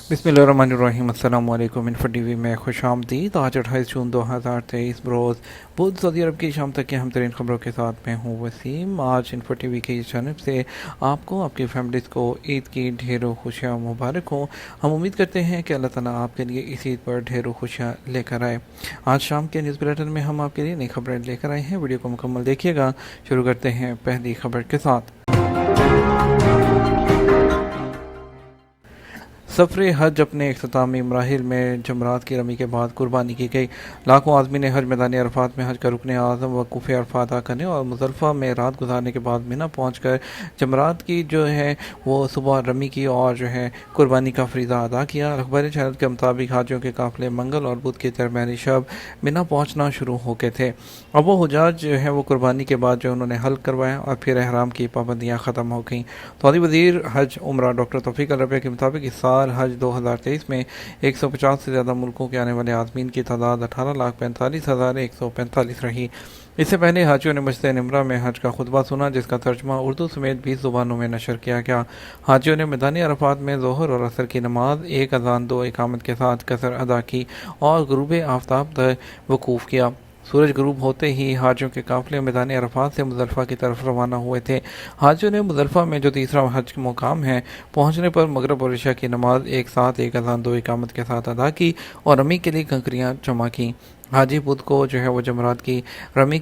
बिस्मिल्लाहिर्रहमानिर्रहीम। अस्सलाम वालेकुम। इन्फो टीवी में खुश आमदीद। आज 28 जून 2023 बरोज़ बुध सऊदी अरब की शाम तक की हम तरीन खबरों के साथ मैं हूँ वसीम। आज इन्फो टीवी की जानब से आपको आपकी फैमिलीज़ को ईद की ढेरों खुशियाँ मुबारक हो। हम उम्मीद करते हैं कि अल्लाह ताला आपके लिए इस ईद पर ढेरों खुशियाँ लेकर आए। आज शाम के न्यूज़ बुलेटिन में हम आपके लिए नई खबरें लेकर आए हैं। वीडियो को मुकम्मल देखिएगा। शुरू करते हैं पहली खबर के साथ। सफ़र हज अपने इख्तितामी मराहिल में जमरात की रमी के बाद कुर्बानी की गई। लाखों आदमी ने हज मैदान अरफात में हज का रुकन आज़म वक़ूफ़ अरफा अदा करने और मुज़दलिफ़ा में रात गुजारने के बाद मिना पहुँच कर जमरात की जो है वो सुबह रमी की और जो है कुर्बानी का फरीज़ा अदा किया। अखबारी चैनल के मुताबिक हाजियों के काफ़िले मंगल और बुध के दरमियानी शब मिना पहुँचना शुरू हो गए थे। अब वो हुजाज जो है वो कुर्बानी के बाद जो उन्होंने हल्क करवाया और फिर एहराम की पाबंदियाँ ख़त्म हो गईं। सऊदी वज़ीर हज उम्रा डॉक्टर तौफीक अल रबिया के मुताबिक इस साल हज 2023 में 150 से ज़्यादा मुल्कों के आने वाले आज़मीन की तादाद 18,45,145 रही। इससे पहले हाजियों ने मस्जिद निमरा में हज का खुतबा सुना, जिसका तर्जुमा उर्दू समेत 20 ज़ुबानों में नशर किया गया। हाजियों ने मैदान अरफात में ज़ोहर और असर की नमाज, एक अज़ान दो इकामत के साथ कसर अदा की और गुरूब आफ्ताब तक वकूफ़ किया। सूरज गुरूब होते ही हाजियों के काफ़िले मैदान अरफात से मुज़दलिफ़ा की तरफ रवाना हुए थे। हाजियों ने मुज़दलिफ़ा में जो तीसरा हज मुकाम है पहुँचने पर मगरिब और इशा की नमाज एक साथ एक अज़ान दो इकामत के साथ अदा की और रमी के लिए कंकरियाँ जमा की। हाजी बुध को जो है वो जमरात की रमी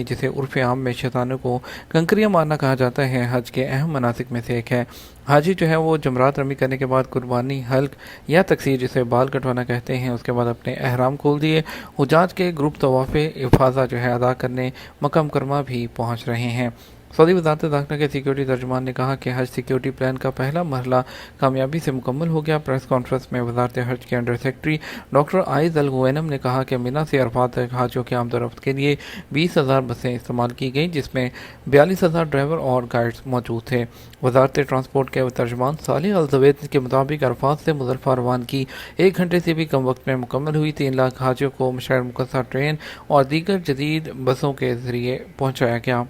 जिसे उर्फ़ आम में शैतानों को कंकरियाँ मारना कहा जाता है, हज के अहम मनासिक में से एक है। हाजी जो है वो जमरात रमी करने के बाद कुर्बानी, हल्क या तकसीर जिसे बाल कटवाना कहते हैं, उसके बाद अपने अहराम खोल दिए। हुजाज के ग्रुप तवाफ़े इफ़ाज़ा जो है अदा करने मक्का मुकरमा भी पहुँच रहे हैं। सऊदी वज़ारत दाखिला के सिक्योरिटी तर्जुमान ने कहा कि हज सिक्योरिटी प्लान का पहला मरहला कामयाबी से मुकम्मल हो गया। प्रेस कॉन्फ्रेंस में वज़ारत हज के अंडर सेक्रेटरी डॉक्टर आइज़ अल गुवैनम ने कहा कि मिना से अरफात तक हाजियों के आमदोरफ्त के लिए 20,000 बसें इस्तेमाल की गईं, जिसमें 42,000 ड्राइवर और गाइड्स मौजूद थे। वज़ारत ट्रांसपोर्ट के तर्जुमान सालेह अल ज़वेद के मुताबिक अरफात से मुज़दलिफ़ा रवानगी 1 घंटे से भी कम वक्त में मुकम्मल हुई। 3 लाख हाजियों को मशाइर मुकस्सा ट्रेन और दीगर जदीद बसों के ज़रिए पहुँचाया गया।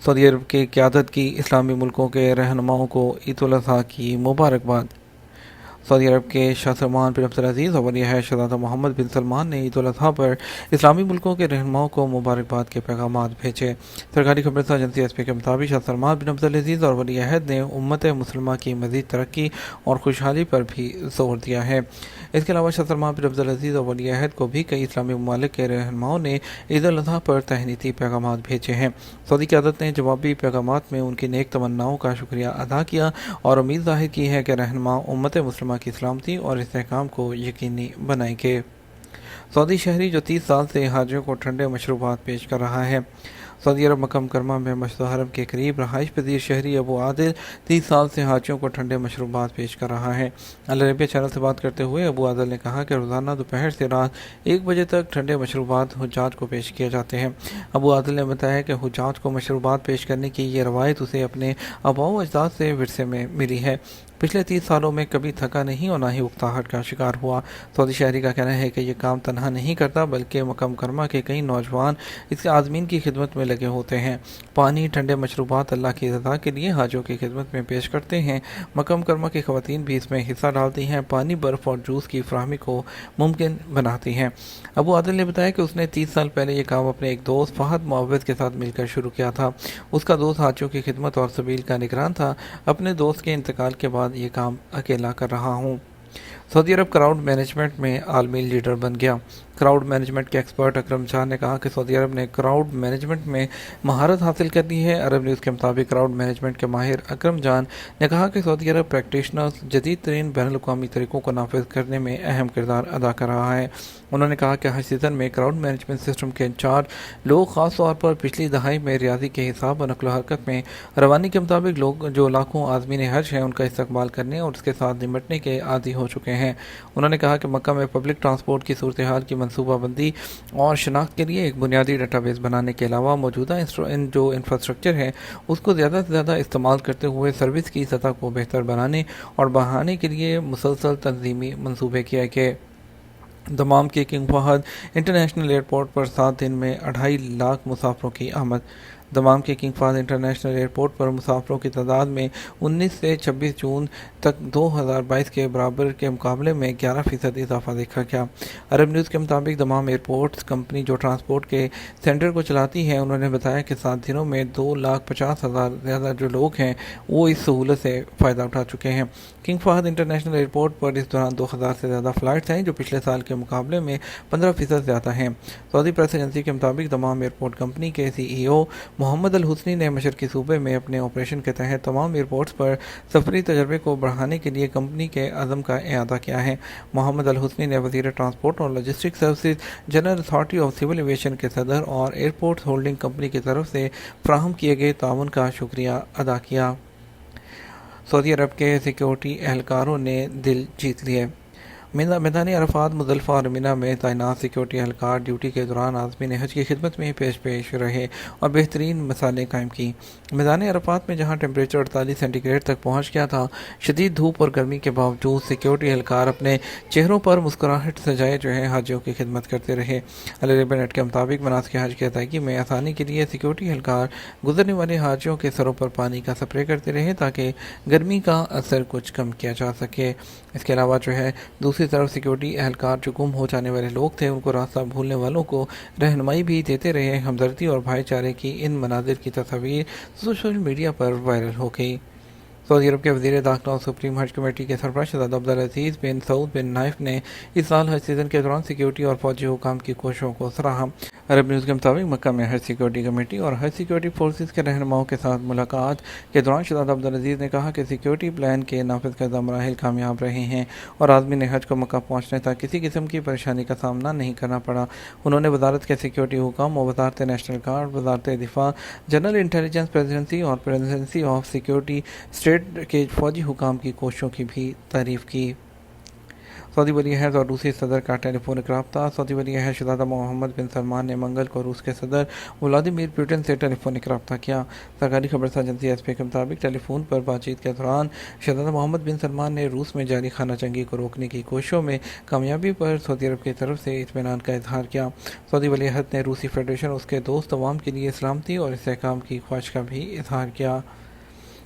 सऊदी अरब की क़यादत की इस्लामी मुल्कों के रहनुमाओं को ईद उल अज़हा की मुबारकबाद। सऊदी अरब के शाह सलमान बिन अब्दुल अज़ीज़ और वली अहद शहज़ादा मोहम्मद बिन सलमान ने ईद उल अज़हा पर इस्लामी मुल्कों के रहनुमाओं को मुबारकबाद के पैगाम भेजे। सरकारी खबरसां एजेंसी एसपी के मुताबिक शाह सलमान बिन अब्दुल अज़ीज़ और वली अहद ने उम्मत मुसलमा की मज़ीद तरक्की और खुशहाली पर भी जोर दिया है। इसके अलावा शाह सलमान बिन अब्दुल अज़ीज़ और वली अहद को भी कई इस्लामी ममालिक के रहनुमाओं ने ईद उल अज़हा पर तहनीती पैगाम भेजे हैं। सऊदी क़यादत ने जवाबी पैगाम में उनकी नेक तमन्नाओं का शुक्रिया अदा किया और उम्मीद ज़ाहिर की है कि रहनुमा उम्मत मुसलमा की सलामती और इस्तेहकाम को यकीनी बनाएंगे। सऊदी शहरी जो 30 साल से हाजियों को ठंडे मशरूबात पेश कर रहा है। सऊदी अरब मक्का मुकरमा में मस्जिद हरम के करीब रहाइश पजीर शहरी अबू आदिल 30 साल से हाजियों को ठंडे मशरूबात पेश कर रहा है। अल अरबिया चैनल से बात करते हुए अबू आदिल ने कहा कि रोज़ाना दोपहर से रात 1 बजे तक ठंडे मशरूबात हुज्जाज को पेश किए जाते हैं। अबू आदिल ने बताया कि हुज्जाज को मशरूबात पेश करने की ये रवायत उसे अपने आबाओ अजदाद से विरसे में मिली है। पिछले 30 सालों में कभी थका नहीं और ना ही उकताहट का शिकार हुआ। सऊदी शहरी का कहना है कि यह काम तनहा नहीं करता, बल्कि मक्का मुकरमा के कई नौजवान इसके आज़मीन की खिदमत में लगे होते हैं। पानी, ठंडे मशरूबात अल्लाह की रज़ा के लिए हाजियों की खिदमत में पेश करते हैं। मक्का मुकरमा की ख़वातीन भी इसमें हिस्सा डालती हैं। पानी, बर्फ़ और जूस की फराहमी को मुमकिन बनाती हैं। अबू आदिल ने बताया कि उसने 30 साल पहले ये काम अपने एक दोस्त फ़हद मुअव्वज़ के साथ मिलकर शुरू किया था। उसका दोस्त हाजियों की खिदमत और सबील का निगरान था। अपने दोस्त के इंतकाल के बाद ये काम अकेला कर रहा हूँ। सऊदी अरब क्राउड मैनेजमेंट में आलमी लीडर बन गया। क्राउड मैनेजमेंट के एक्सपर्ट अकरम जान ने कहा कि सऊदी अरब ने क्राउड मैनेजमेंट में महारत हासिल कर ली है। अरब न्यूज़ के मुताबिक क्राउड मैनेजमेंट के माहिर अकरम जान ने कहा कि सऊदी अरब प्रैक्टिशनर्स जदीद तरीन बैनुल अक़वामी तरीक़ों को नाफिज करने में अहम किरदार अदा कर रहा है। उन्होंने कहा कि हर सीज़न में क्राउड मैनेजमेंट सिस्टम के इंचार्ज लोग ख़ास तौर पर पिछली दहाई में रियादी के हिसाब और नक़्ल हरकत में रवानी के मुताबिक लोग जो लाखों आज़मीन हज हैं उनका इस्तकबाल करने और उसके साथ निमटने के आदी हो चुके हैं। उन्होंने कहा कि मक्का में पब्लिक ट्रांसपोर्ट की सूरत हाल की मनसूबाबंदी और शनाख्त के लिए एक बुनियादी डाटाबेस बनाने के अलावा मौजूदा जो इंफ्रास्ट्रक्चर है उसको ज़्यादा से ज़्यादा इस्तेमाल करते हुए सर्विस की सतह को बेहतर बनाने और बढ़ाने के लिए मुसलसल तंजीमी मनसूबे किए गए। दमाम के किंग फहद इंटरनेशनल एयरपोर्ट पर 7 दिन में 2.5 लाख मुसाफरों की आमद। दमाम के किंग फहद इंटरनेशनल एयरपोर्ट पर मुसाफरों की तादाद में 19 से 26 जून तक 2022 के बराबर के मुकाबले में 11% इजाफा देखा गया। अरब न्यूज़ के मुताबिक दमाम एयरपोर्ट्स कंपनी जो ट्रांसपोर्ट के सेंटर को चलाती है, उन्होंने बताया कि 7 दिनों में 2,50,000 ज़्यादा जो लोग हैं वो इस सहूलत से फ़ायदा उठा चुके हैं। किंग फहद इंटरनेशनल एयरपोर्ट पर इस दौरान 2,000 से ज़्यादा फ़्लाइट्स हैं, जो पिछले साल के मुकाबले में 15% ज़्यादा हैं। सऊदी प्रेस एजेंसी के मुताबिक दमाम एयरपोर्ट कंपनी के CEO मोहम्मद अल हुसनी ने मशरकी सूबे में अपने ऑपरेशन के तहत तमाम एयरपोर्ट्स पर सफरी तजर्बे को बढ़ाने के लिए कंपनी के अज़म का इआदा किया है। मोहम्मद अल हुसनी ने वज़ीर ट्रांसपोर्ट और logistic services, general authority of civil aviation के सदर और एयरपोर्ट होल्डिंग कंपनी की तरफ से फ्राहम किए गए ताउन का शुक्रिया अदा किया। सऊदी अरब के सिक्योरिटी एहलकारों ने दिल जीत लिए। मैदानी अरफात, मुज़दलिफ़ा और मिना में तैनात सिक्योरिटी एहलकार ड्यूटी के दौरान आज़मीन हज की खिदमत में पेश रहे और बेहतरीन मिसालें कायम की। मैदानी अरफात में जहाँ टेम्परेचर 48 सेंटीग्रेड तक पहुँच गया था, शदीद धूप और गर्मी के बावजूद सिक्योरिटी एहलकार अपने चेहरों पर मुस्कुराहट सजाए जो है हाजियों की खिदमत करते रहे। अल अरबिया नेट के मुताबिक मनासिक हज की अदायगी में आसानी के लिए सिक्योरिटी एहलकार गुजरने वाले हाजियों के सरों पर पानी का स्प्रे करते रहे ताकि गर्मी का असर कुछ कम किया जा सके। इसके अलावा जो है दूसरी तरफ सिक्योरिटी एहलकार जो गुम हो जाने वाले लोग थे, उनको रास्ता भूलने वालों को रहनुमाई भी देते रहे। हमदर्दी और भाईचारे की इन मनाजिर की तस्वीर सोशल मीडिया पर वायरल हो गई। सऊदी अरब के वज़ीर दाखिला और सुप्रीम हज कमेटी के सरबराह शहज़ादा अब्दुल अज़ीज़ बिन सऊद बिन नाइफ ने इस साल हज सीज़न के दौरान सिक्योरिटी और फौजी हुकाम की कोशिशों को सराहा। अरब न्यूज़ के मुताबिक मक्का में हज सिक्योरिटी कमेटी और हज सिक्योरिटी फोर्सेस के रहनुमाओं के साथ मुलाकात के दौरान शहज़ादा अब्दुल अज़ीज़ ने कहा कि सिक्योरिटी प्लान के नाफिज करदा मराहिल कामयाब रहे हैं और आज़मीन हज को मक्का पहुँचने तक किसी किस्म की परेशानी का सामना नहीं करना पड़ा। उन्होंने वजारत के सिक्योरिटी हुकाम और वजारत नेशनल गार्ड, वजारत दिफा, जनरल इंटेलिजेंस प्रेसिडेंसी और प्रेसिडेंसी ऑफ सिक्योरिटी स्टेट के फौजी हुकाम की कोशिशों की भी तारीफ़ की। सऊदी वली अहद और रूसी सदर का टेलीफोनिक रब्ता। सऊदी वली अहद शहज़ादा मोहम्मद बिन सलमान ने मंगल को रूस के सदर व्लादिमीर पुतिन से टेलीफोनिक रब्ता किया। सरकारी खबरसां एजेंसी एसपी के मुताबिक टेलीफोन पर बातचीत के दौरान शहज़ादा मोहम्मद बिन सलमान ने रूस में जारी खाना जंगी को रोकने की कोशिशों में कामयाबी पर सऊदी अरब की तरफ से इत्मीनान का इजहार किया। सऊदी वली अहद ने रूसी फेडरेशन, उसके दोस्त अवाम के लिए सलामती और इस्तेहकाम की ख्वाहिश का भी इजहार किया।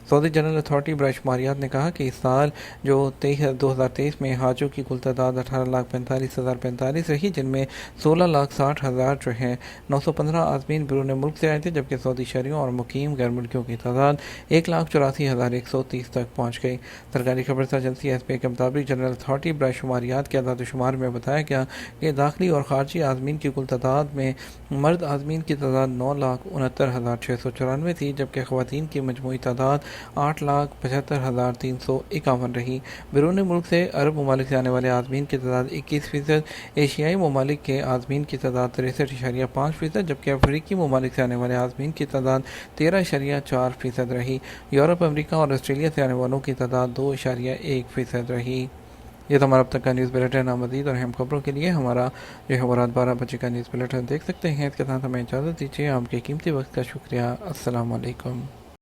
सऊदी जनरल अथॉरिटी बराशमारियात ने कहा कि इस साल जो 2023 में हाजियों की कुल तादाद 18,45,045 रही, जिनमें 16,60,000 जो है 915 आज़मीन बैरून मुल्क से आए थे, जबकि सऊदी शहरियों और मुकीम गैर मुल्कियों की तादाद 1,84,130 तक पहुँच गई। सरकारी खबरसां एजेंसी एसपी के मुताबिक जनरल अथॉरिटी बराशमारियात के आदादशुमार में बताया गया कि दाखिली और खारजी आज़मीन की कुल तादाद में मर्द आज़मीन की तादाद 9,69,694 थी, जबकि ख़वातीन की मजमूई तादाद 8,75,351 रही। बैरून मुल्क से अरब ममालिक से आने वाले आज़मीन की तादाद 21%, एशियाई ममालिक के आज़मीन की तादाद 63.5%, जबकि अफ्रीकी ममालिक से आने वाले आज़मीन की तादाद 13.4% रही। यूरोप, अमेरिका और ऑस्ट्रेलिया से आने वालों की तादाद 2.1% रही। ये तो हमारा अब तक का न्यूज़ बुलेटिन है। मज़ीद और अहम खबरों के लिए हमारा जो है रात 12 बजे का न्यूज़ बुलेटिन देख सकते हैं। इसके साथ हमें इजाज़त दीजिए। आपके कीमती वक्त का शुक्रिया। अस्सलाम वालेकुम।